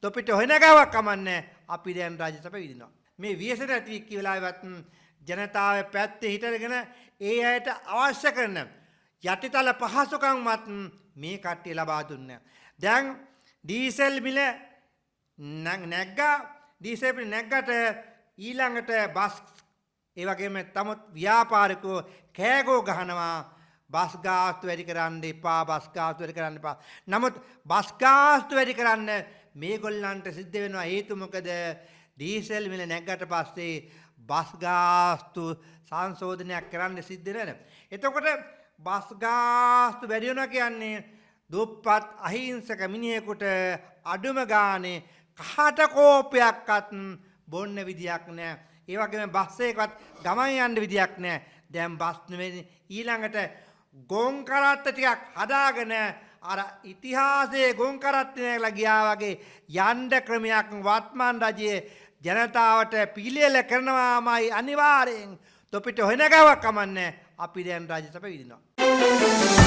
තොපිට හොයන ගාවක් කමන්නේ අපි දැන් රාජ්‍ය සභාව විදිනවා. මේ විශේෂ නැති වෙලාවත් ජනතාවේ පැත්තේ හිටගෙන ඒ අයට අවශ්‍ය කරන යටිතල පහසුකම්වත් මේ කට්ටිය ලබා දුන්නා. දැන් ඩීසල් මිල නැග්ගා ඩීසල් මිල නැග්ගට ඊළඟට බස් ඒ වගේම තමුත් ව්‍යාපාරිකෝ කෑගෝ ගහනවා බස් ගාස්තු වැඩි කරන්න එපා බස් ගාස්තු වැඩි කරන්න එපා. නමුත් බස් ගාස්තු වැඩි කරන්න මේගොල්ලන්ට සිද්ධ වෙනවා. හේතුව මොකද? ඩීසල් මිල නැග්ගට පස්සේ බස් ගාස්තු සංශෝධනයක් කරන්න සිද්ධ වෙනවා. එතකොට බස් ගාස්තු වැඩි වෙනවා කියන්නේ දුප්පත් අහිංසක මිනිහෙකුට අඩුම ගානේ කහට කෝපයක්වත් බොන්න විදියක් නැහැ. ඒ වගේම බස් එකවත් ගමන් යන්න විදියක් නැහැ. දැන් බස් නෙවෙයි ඊළඟට ගොන් කරත්ත ටිකක් හදාගෙන අර ඉතිහාසයේ ගොන් කරත්ත නැගලා ගියා වගේ යන්න ක්‍රමයක් වත්මන් රජයේ ජනතාවට පිළියෙල කරනවාමයි අනිවාර්යෙන්. තොපිට හොයන ගාවක් කමන්නේ අපි දැන් රාජ්‍ය සභාව විදිනවා.